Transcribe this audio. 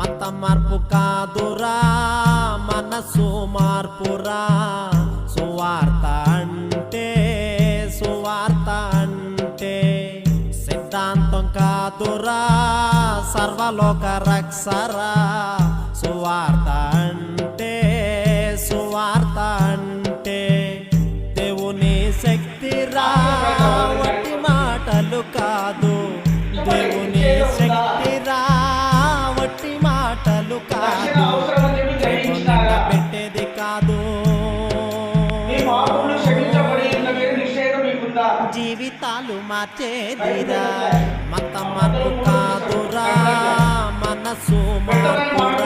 మత మార్పు కాదురా మనసు మార్పురా సువార్త అంటే సిద్ధాంతం కాదురా సర్వలోక రక్షరా సువార్త అంటే దేవుని శక్తిరా వట్టి మాటలు కాదు దేవుని శక్తిరా వట్టి మాటలు కాదు పెట్టేది కాదు జీవితాలు మార్చేదిరా మత మార్పు కాదురా మనసు మార్పురా